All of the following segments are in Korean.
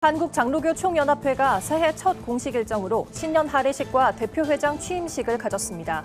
한국장로교 총연합회가 새해 첫 공식 일정으로 신년 할애식과 대표회장 취임식을 가졌습니다.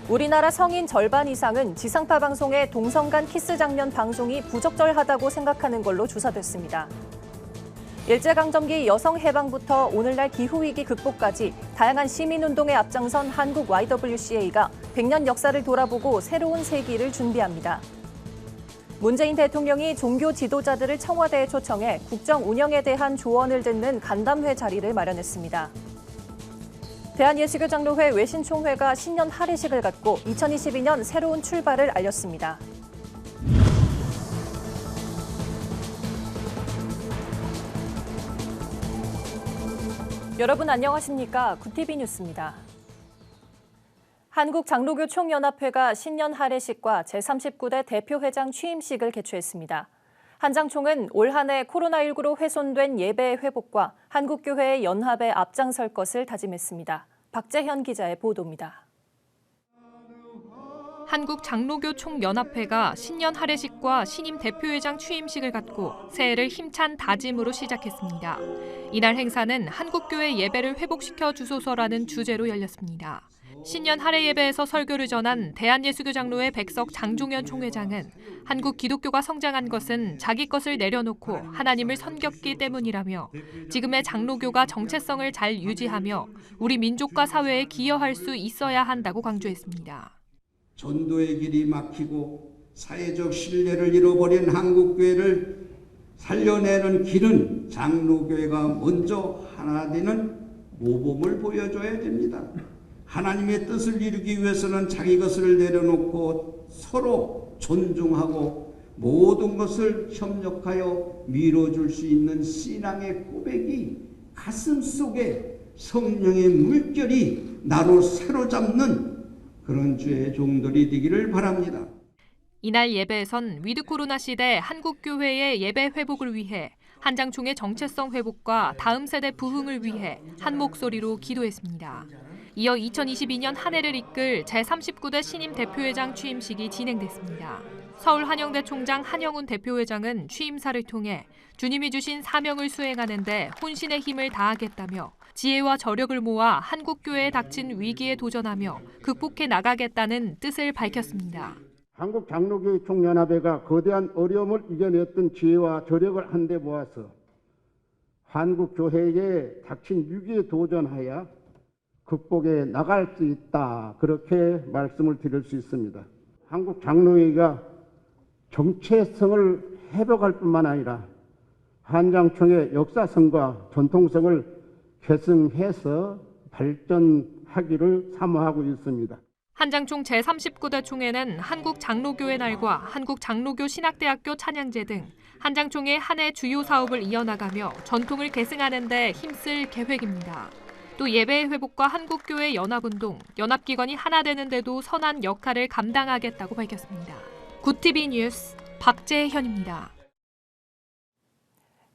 우리나라 성인 절반 이상은 지상파 방송의 동성 간 키스 장면 방송이 부적절하다고 생각하는 걸로 조사됐습니다. 일제강점기 여성 해방부터 오늘날 기후위기 극복까지 다양한 시민운동에 앞장선 한국 YWCA가 100년 역사를 돌아보고 새로운 세기를 준비합니다. 문재인 대통령이 종교 지도자들을 청와대에 초청해 국정 운영에 대한 조언을 듣는 간담회 자리를 마련했습니다. 대한예수교장로회 외신총회가 신년 할애식을 갖고 2022년 새로운 출발을 알렸습니다. 여러분 안녕하십니까? 굿TV 뉴스입니다. 한국장로교 총연합회가 신년 할애식과 제39대 대표회장 취임식을 개최했습니다. 한 장총은 올 한 해 코로나19로 훼손된 예배의 회복과 한국교회의 연합에 앞장설 것을 다짐했습니다. 박재현 기자의 보도입니다. 한국장로교 총연합회가 신년 할애식과 신임 대표회장 취임식을 갖고 새해를 힘찬 다짐으로 시작했습니다. 이날 행사는 한국교회 예배를 회복시켜 주소서라는 주제로 열렸습니다. 신년 할애 예배에서 설교를 전한 대한예수교장로회 백석 장종현 총회장은 한국 기독교가 성장한 것은 자기 것을 내려놓고 하나님을 섬겼기 때문이라며 지금의 장로교가 정체성을 잘 유지하며 우리 민족과 사회에 기여할 수 있어야 한다고 강조했습니다. 전도의 길이 막히고 사회적 신뢰를 잃어버린 한국교회를 살려내는 길은 장로교회가 먼저 하나 되는 모범을 보여줘야 됩니다. 하나님의 뜻을 이루기 위해서는 자기 것을 내려놓고 서로 존중하고 모든 것을 협력하여 밀어줄 수 있는 신앙의 고백이 가슴속에 성령의 물결이 나로 사로잡는 그런 주의 종들이 되기를 바랍니다. 이날 예배에선 위드 코로나 시대 한국교회의 예배 회복을 위해 한 장총의 정체성 회복과 다음 세대 부흥을 위해 한 목소리로 기도했습니다. 이어 2022년 한 해를 이끌 제39대 신임 대표회장 취임식이 진행됐습니다. 서울 한영대 총장 한영훈 대표회장은 취임사를 통해 주님이 주신 사명을 수행하는 데 혼신의 힘을 다하겠다며 지혜와 저력을 모아 한국교회에 닥친 위기에 도전하며 극복해 나가겠다는 뜻을 밝혔습니다. 한국장로교 총연합회가 거대한 어려움을 이겨냈던 지혜와 저력을 한데 모아서 한국교회에 닥친 위기에 도전하여 극복해 나갈 수 있다. 그렇게 말씀을 드릴 수 있습니다. 한국장로회가 정체성을 회복할 뿐만 아니라 한장총의 역사성과 전통성을 계승해서 발전하기를 사모하고 있습니다. 한장총 제39대 총회는 한국장로교의 날과 한국장로교 신학대학교 찬양제 등 한장총의 한 해 주요 사업을 이어나가며 전통을 계승하는 데 힘쓸 계획입니다. 또 예배의 회복과 한국교회 연합운동, 연합기관이 하나 되는 데도 선한 역할을 감당하겠다고 밝혔습니다. 굿TV 뉴스 박재현입니다.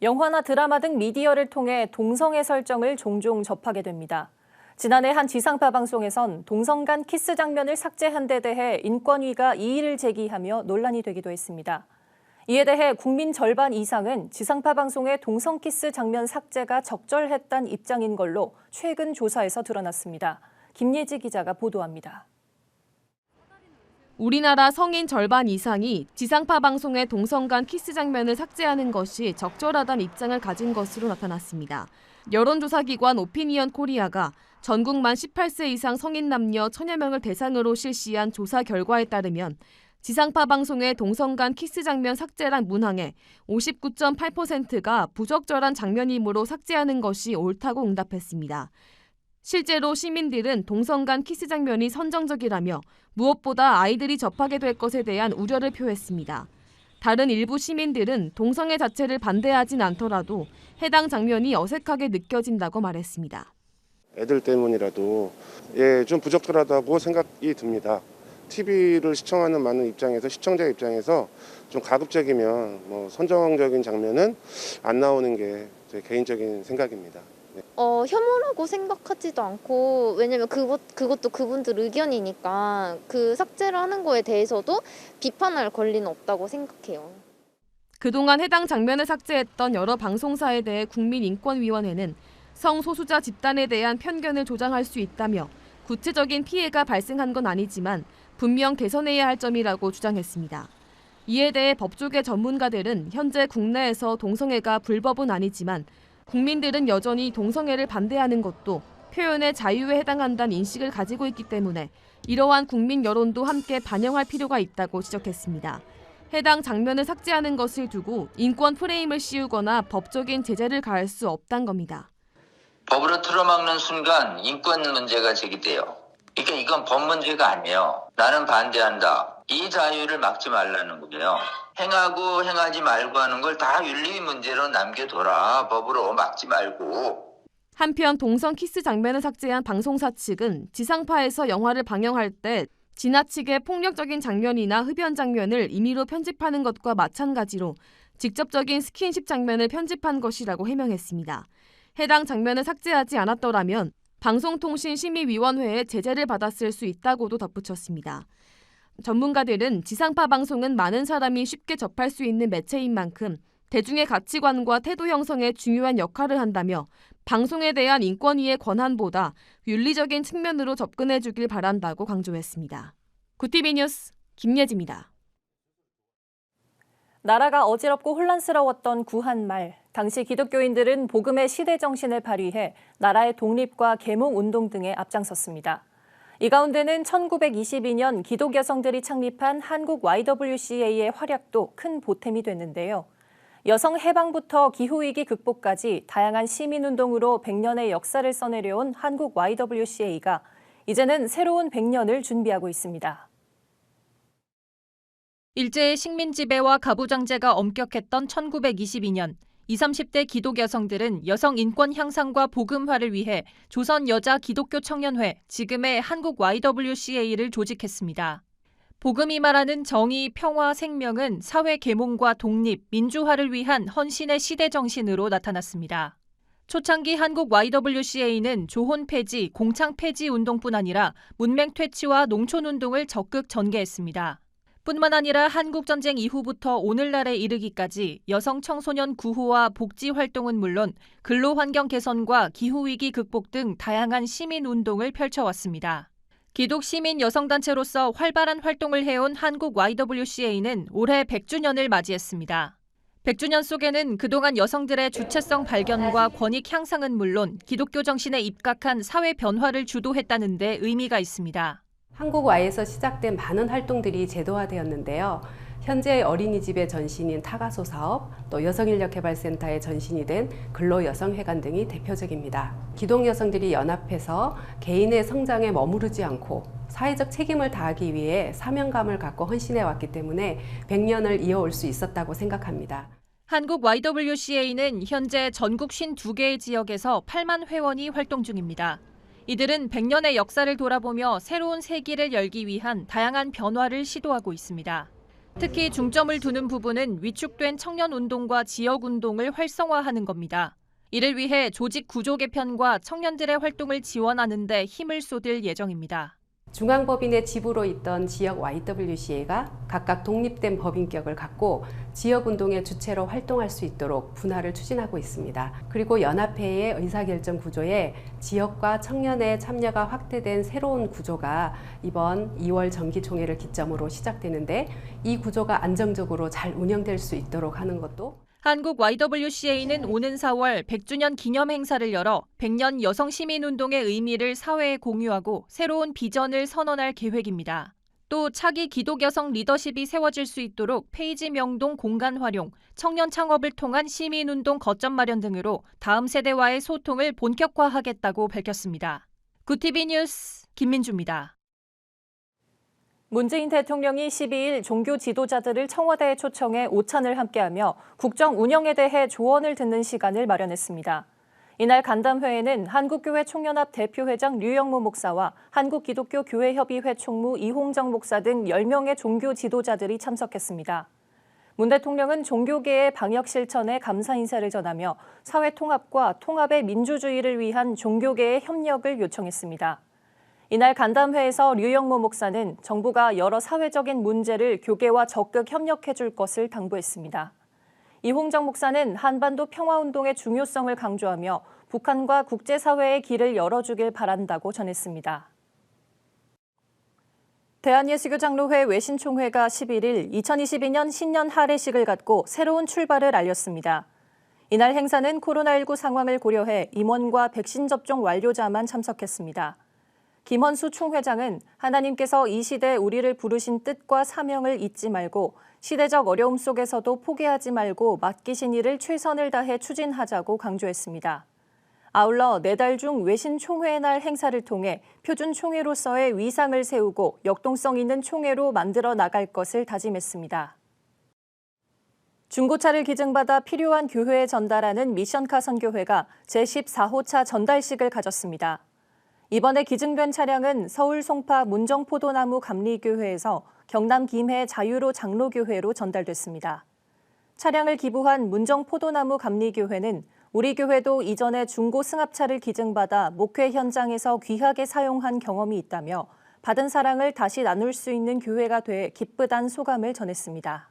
영화나 드라마 등 미디어를 통해 동성애 설정을 종종 접하게 됩니다. 지난해 한 지상파 방송에선 동성 간 키스 장면을 삭제한 데 대해 인권위가 이의를 제기하며 논란이 되기도 했습니다. 이에 대해 국민 절반 이상은 지상파 방송의 동성 키스 장면 삭제가 적절했다는 입장인 걸로 최근 조사에서 드러났습니다. 김예지 기자가 보도합니다. 우리나라 성인 절반 이상이 지상파 방송의 동성 간 키스 장면을 삭제하는 것이 적절하다는 입장을 가진 것으로 나타났습니다. 여론조사기관 오피니언 코리아가 전국 만 18세 이상 성인 남녀 1000여 명을 대상으로 실시한 조사 결과에 따르면 지상파 방송의 동성 간 키스 장면 삭제란 문항에 59.8%가 부적절한 장면이므로 삭제하는 것이 옳다고 응답했습니다. 실제로 시민들은 동성 간 키스 장면이 선정적이라며 무엇보다 아이들이 접하게 될 것에 대한 우려를 표했습니다. 다른 일부 시민들은 동성애 자체를 반대하진 않더라도 해당 장면이 어색하게 느껴진다고 말했습니다. 애들 때문이라도 좀 부적절하다고 생각이 듭니다. TV를 시청하는 많은 입장에서 시청자 입장에서 좀 가급적이면 선정적인 장면은 안 나오는 게 제 개인적인 생각입니다. 네. 혐오라고 생각하지도 않고 왜냐면 그것도 그분들 의견이니까 그 삭제를 하는 거에 대해서도 비판할 권리는 없다고 생각해요. 그동안 해당 장면을 삭제했던 여러 방송사에 대해 국민인권위원회는 성소수자 집단에 대한 편견을 조장할 수 있다며 구체적인 피해가 발생한 건 아니지만 분명 개선해야 할 점이라고 주장했습니다. 이에 대해 법조계 전문가들은 현재 국내에서 동성애가 불법은 아니지만 국민들은 여전히 동성애를 반대하는 것도 표현의 자유에 해당한다는 인식을 가지고 있기 때문에 이러한 국민 여론도 함께 반영할 필요가 있다고 지적했습니다. 해당 장면을 삭제하는 것을 두고 인권 프레임을 씌우거나 법적인 제재를 가할 수 없다는 겁니다. 법으로 틀어막는 순간 인권 문제가 제기돼요. 그러니까 이건 법 문제가 아니에요. 나는 반대한다. 이 자유를 막지 말라는 거예요. 행하고 행하지 말고 하는 걸 다 윤리 문제로 남겨둬라. 법으로 막지 말고. 한편 동성 키스 장면을 삭제한 방송사 측은 지상파에서 영화를 방영할 때 지나치게 폭력적인 장면이나 흡연 장면을 임의로 편집하는 것과 마찬가지로 직접적인 스킨십 장면을 편집한 것이라고 해명했습니다. 해당 장면을 삭제하지 않았더라면 방송통신심의위원회의 제재를 받았을 수 있다고도 덧붙였습니다. 전문가들은 지상파 방송은 많은 사람이 쉽게 접할 수 있는 매체인 만큼 대중의 가치관과 태도 형성에 중요한 역할을 한다며 방송에 대한 인권위의 권한보다 윤리적인 측면으로 접근해 주길 바란다고 강조했습니다. 구티비 뉴스 김예지입니다. 나라가 어지럽고 혼란스러웠던 구한말, 당시 기독교인들은 복음의 시대 정신을 발휘해 나라의 독립과 계몽운동 등에 앞장섰습니다. 이 가운데는 1922년 기독 여성들이 창립한 한국 YWCA의 활약도 큰 보탬이 됐는데요. 여성 해방부터 기후위기 극복까지 다양한 시민운동으로 100년의 역사를 써내려온 한국 YWCA가 이제는 새로운 100년을 준비하고 있습니다. 일제의 식민 지배와 가부장제가 엄격했던 1922년, 20, 30대 기독 여성들은 여성 인권 향상과 복음화를 위해 조선 여자 기독교 청년회, 지금의 한국 YWCA를 조직했습니다. 복음이 말하는 정의, 평화, 생명은 사회 계몽과 독립, 민주화를 위한 헌신의 시대 정신으로 나타났습니다. 초창기 한국 YWCA는 조혼 폐지, 공창 폐지 운동뿐 아니라 문맹 퇴치와 농촌 운동을 적극 전개했습니다. 뿐만 아니라 한국전쟁 이후부터 오늘날에 이르기까지 여성 청소년 구호와 복지 활동은 물론 근로환경 개선과 기후위기 극복 등 다양한 시민운동을 펼쳐왔습니다. 기독 시민 여성단체로서 활발한 활동을 해온 한국 YWCA는 올해 100주년을 맞이했습니다. 100주년 속에는 그동안 여성들의 주체성 발견과 권익 향상은 물론 기독교 정신에 입각한 사회 변화를 주도했다는 데 의미가 있습니다. 한국 Y에서 시작된 많은 활동들이 제도화되었는데요. 현재 어린이집의 전신인 타가소 사업, 또 여성인력개발센터의 전신이 된 근로여성회관 등이 대표적입니다. 기독 여성들이 연합해서 개인의 성장에 머무르지 않고 사회적 책임을 다하기 위해 사명감을 갖고 헌신해왔기 때문에 100년을 이어올 수 있었다고 생각합니다. 한국 YWCA는 현재 전국 52개의 지역에서 8만 회원이 활동 중입니다. 이들은 100년의 역사를 돌아보며 새로운 세기를 열기 위한 다양한 변화를 시도하고 있습니다. 특히 중점을 두는 부분은 위축된 청년운동과 지역운동을 활성화하는 겁니다. 이를 위해 조직 구조 개편과 청년들의 활동을 지원하는 데 힘을 쏟을 예정입니다. 중앙법인의 지부로 있던 지역 YWCA가 각각 독립된 법인격을 갖고 지역운동의 주체로 활동할 수 있도록 분화를 추진하고 있습니다. 그리고 연합회의 의사결정 구조에 지역과 청년의 참여가 확대된 새로운 구조가 이번 2월 정기총회를 기점으로 시작되는데 이 구조가 안정적으로 잘 운영될 수 있도록 하는 것도 한국 YWCA는 오는 4월 100주년 기념 행사를 열어 100년 여성 시민운동의 의미를 사회에 공유하고 새로운 비전을 선언할 계획입니다. 또 차기 기독 여성 리더십이 세워질 수 있도록 페이지 명동 공간 활용, 청년 창업을 통한 시민운동 거점 마련 등으로 다음 세대와의 소통을 본격화하겠다고 밝혔습니다. 구티비 뉴스 김민주입니다. 문재인 대통령이 12일 종교 지도자들을 청와대에 초청해 오찬을 함께하며 국정 운영에 대해 조언을 듣는 시간을 마련했습니다. 이날 간담회에는 한국교회 총연합 대표회장 류영모 목사와 한국기독교교회협의회 총무 이홍정 목사 등 10명의 종교 지도자들이 참석했습니다. 문 대통령은 종교계의 방역 실천에 감사 인사를 전하며 사회 통합과 통합의 민주주의를 위한 종교계의 협력을 요청했습니다. 이날 간담회에서 류영모 목사는 정부가 여러 사회적인 문제를 교계와 적극 협력해 줄 것을 당부했습니다. 이홍정 목사는 한반도 평화운동의 중요성을 강조하며 북한과 국제사회의 길을 열어주길 바란다고 전했습니다. 대한예수교장로회 외신총회가 11일 2022년 신년 할애식을 갖고 새로운 출발을 알렸습니다. 이날 행사는 코로나19 상황을 고려해 임원과 백신 접종 완료자만 참석했습니다. 김헌수 총회장은 하나님께서 이 시대에 우리를 부르신 뜻과 사명을 잊지 말고 시대적 어려움 속에서도 포기하지 말고 맡기신 일을 최선을 다해 추진하자고 강조했습니다. 아울러 4달 중 외신 총회의 날 행사를 통해 표준 총회로서의 위상을 세우고 역동성 있는 총회로 만들어 나갈 것을 다짐했습니다. 중고차를 기증받아 필요한 교회에 전달하는 미션카 선교회가 제14호차 전달식을 가졌습니다. 이번에 기증된 차량은 서울 송파 문정포도나무 감리교회에서 경남 김해 자유로 장로교회로 전달됐습니다. 차량을 기부한 문정포도나무 감리교회는 우리 교회도 이전에 중고 승합차를 기증받아 목회 현장에서 귀하게 사용한 경험이 있다며 받은 사랑을 다시 나눌 수 있는 교회가 돼 기쁘단 소감을 전했습니다.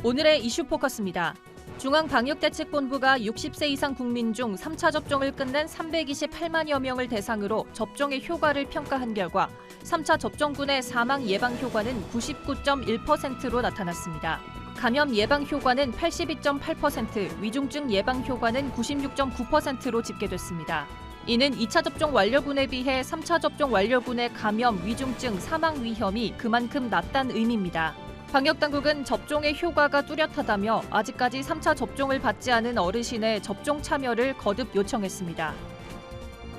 오늘의 이슈 포커스입니다. 중앙방역대책본부가 60세 이상 국민 중 3차 접종을 끝낸 328만여 명을 대상으로 접종의 효과를 평가한 결과 3차 접종군의 사망 예방 효과는 99.1%로 나타났습니다. 감염 예방 효과는 82.8%, 위중증 예방 효과는 96.9%로 집계됐습니다. 이는 2차 접종 완료군에 비해 3차 접종 완료군의 감염, 위중증, 사망 위험이 그만큼 낮다는 의미입니다. 방역당국은 접종의 효과가 뚜렷하다며 아직까지 3차 접종을 받지 않은 어르신의 접종 참여를 거듭 요청했습니다.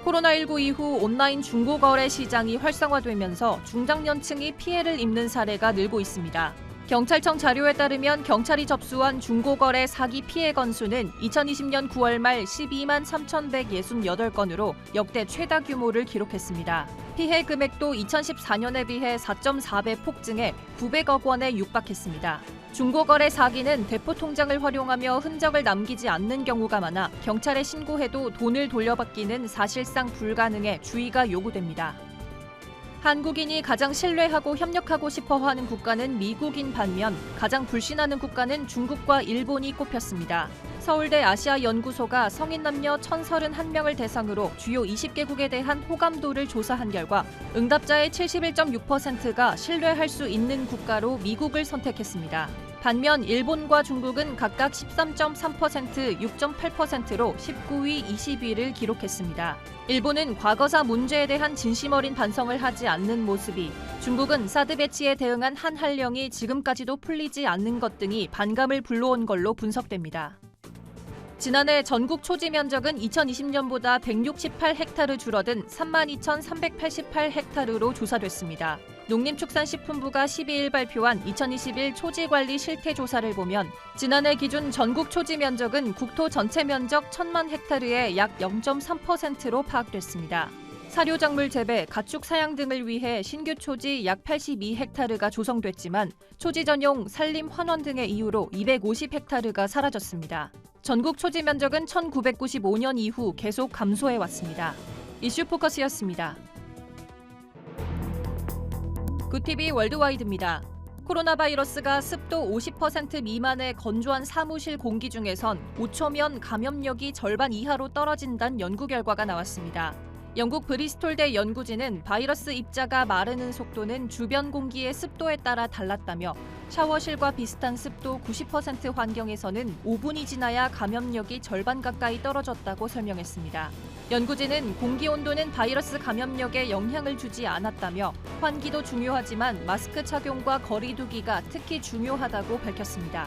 코로나19 이후 온라인 중고거래 시장이 활성화되면서 중장년층이 피해를 입는 사례가 늘고 있습니다. 경찰청 자료에 따르면 경찰이 접수한 중고거래 사기 피해 건수는 2020년 9월 말 12만 3,168건으로 역대 최다 규모를 기록했습니다. 피해 금액도 2014년에 비해 4.4배 폭증해 900억 원에 육박했습니다. 중고거래 사기는 대포 통장을 활용하며 흔적을 남기지 않는 경우가 많아 경찰에 신고해도 돈을 돌려받기는 사실상 불가능해 주의가 요구됩니다. 한국인이 가장 신뢰하고 협력하고 싶어하는 국가는 미국인 반면 가장 불신하는 국가는 중국과 일본이 꼽혔습니다. 서울대 아시아연구소가 성인 남녀 1,031명을 대상으로 주요 20개국에 대한 호감도를 조사한 결과 응답자의 71.6%가 신뢰할 수 있는 국가로 미국을 선택했습니다. 반면 일본과 중국은 각각 13.3%, 6.8%로 19위, 20위를 기록했습니다. 일본은 과거사 문제에 대한 진심 어린 반성을 하지 않는 모습이, 중국은 사드 배치에 대응한 한한령이 지금까지도 풀리지 않는 것 등이 반감을 불러온 걸로 분석됩니다. 지난해 전국 초지 면적은 2020년보다 168헥타르 줄어든 32,388헥타르로 조사됐습니다. 농림축산식품부가 12일 발표한 2021 초지관리 실태조사를 보면 지난해 기준 전국 초지 면적은 국토 전체 면적 1,000만 헥타르의 약 0.3%로 파악됐습니다. 사료작물 재배, 가축 사양 등을 위해 신규 초지 약 82헥타르가 조성됐지만 초지 전용, 산림 환원 등의 이유로 250헥타르가 사라졌습니다. 전국 초지 면적은 1995년 이후 계속 감소해왔습니다. 이슈 포커스였습니다. 굿TV 월드와이드입니다. 코로나 바이러스가 습도 50% 미만의 건조한 사무실 공기 중에선 5초면 감염력이 절반 이하로 떨어진다는 연구 결과가 나왔습니다. 영국 브리스톨대 연구진은 바이러스 입자가 마르는 속도는 주변 공기의 습도에 따라 달랐다며 샤워실과 비슷한 습도 90% 환경에서는 5분이 지나야 감염력이 절반 가까이 떨어졌다고 설명했습니다. 연구진은 공기 온도는 바이러스 감염력에 영향을 주지 않았다며 환기도 중요하지만 마스크 착용과 거리 두기가 특히 중요하다고 밝혔습니다.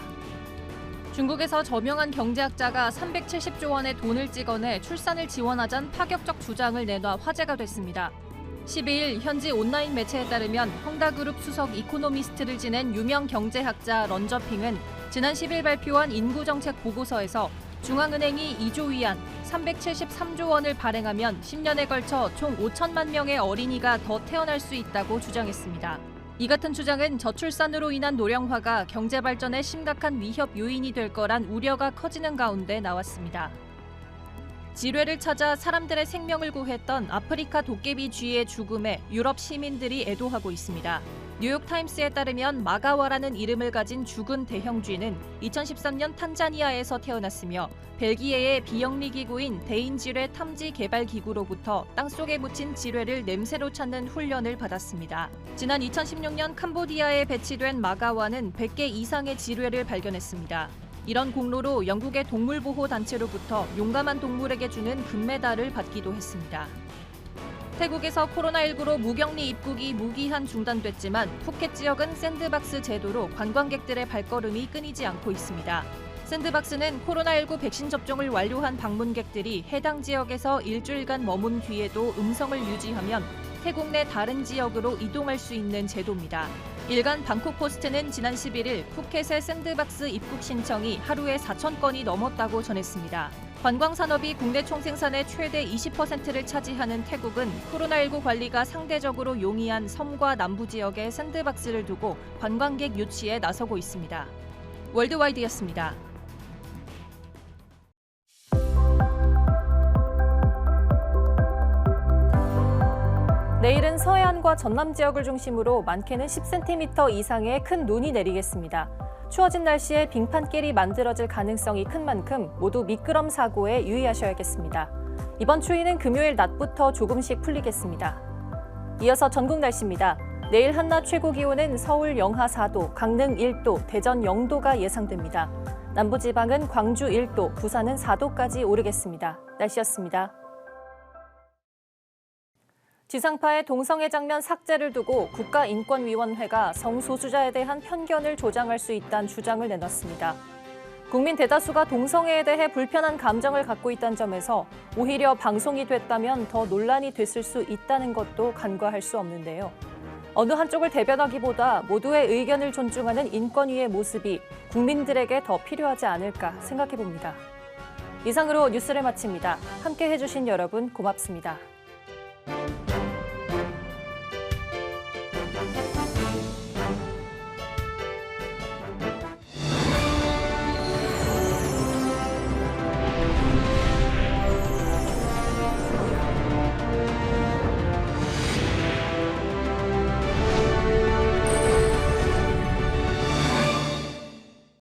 중국에서 저명한 경제학자가 370조 원의 돈을 찍어내 출산을 지원하자는 파격적 주장을 내놔 화제가 됐습니다. 12일 현지 온라인 매체에 따르면 헝다그룹 수석 이코노미스트를 지낸 유명 경제학자 런저핑은 지난 10일 발표한 인구정책 보고서에서 중앙은행이 2조 위안 373조 원을 발행하면 10년에 걸쳐 총 5천만 명의 어린이가 더 태어날 수 있다고 주장했습니다. 이 같은 주장은 저출산으로 인한 노령화가 경제 발전에 심각한 위협 요인이 될 거란 우려가 커지는 가운데 나왔습니다. 지뢰를 찾아 사람들의 생명을 구했던 아프리카 도깨비 쥐의 죽음에 유럽 시민들이 애도하고 있습니다. 뉴욕타임스에 따르면 마가와라는 이름을 가진 죽은 대형쥐는 2013년 탄자니아에서 태어났으며 벨기에의 비영리 기구인 대인지뢰 탐지 개발 기구로부터 땅속에 묻힌 지뢰를 냄새로 찾는 훈련을 받았습니다. 지난 2016년 캄보디아에 배치된 마가와는 100개 이상의 지뢰를 발견했습니다. 이런 공로로 영국의 동물보호단체로부터 용감한 동물에게 주는 금메달을 받기도 했습니다. 태국에서 코로나19로 무격리 입국이 무기한 중단됐지만 푸켓 지역은 샌드박스 제도로 관광객들의 발걸음이 끊이지 않고 있습니다. 샌드박스는 코로나19 백신 접종을 완료한 방문객들이 해당 지역에서 일주일간 머문 뒤에도 음성을 유지하면 태국 내 다른 지역으로 이동할 수 있는 제도입니다. 일간 방콕포스트는 지난 11일 푸켓의 샌드박스 입국 신청이 하루에 4,000건이 넘었다고 전했습니다. 관광산업이 국내 총생산의 최대 20%를 차지하는 태국은 코로나19 관리가 상대적으로 용이한 섬과 남부 지역에 샌드박스를 두고 관광객 유치에 나서고 있습니다. 월드와이드였습니다. 내일은 서해안과 전남 지역을 중심으로 많게는 10cm 이상의 큰 눈이 내리겠습니다. 추워진 날씨에 빙판길이 만들어질 가능성이 큰 만큼 모두 미끄럼 사고에 유의하셔야겠습니다. 이번 추위는 금요일 낮부터 조금씩 풀리겠습니다. 이어서 전국 날씨입니다. 내일 한낮 최고 기온은 서울 영하 4도, 강릉 1도, 대전 0도가 예상됩니다. 남부지방은 광주 1도, 부산은 4도까지 오르겠습니다. 날씨였습니다. 지상파의 동성애 장면 삭제를 두고 국가인권위원회가 성소수자에 대한 편견을 조장할 수 있다는 주장을 내놨습니다. 국민 대다수가 동성애에 대해 불편한 감정을 갖고 있다는 점에서 오히려 방송이 됐다면 더 논란이 됐을 수 있다는 것도 간과할 수 없는데요. 어느 한쪽을 대변하기보다 모두의 의견을 존중하는 인권위의 모습이 국민들에게 더 필요하지 않을까 생각해 봅니다. 이상으로 뉴스를 마칩니다. 함께 해주신 여러분 고맙습니다.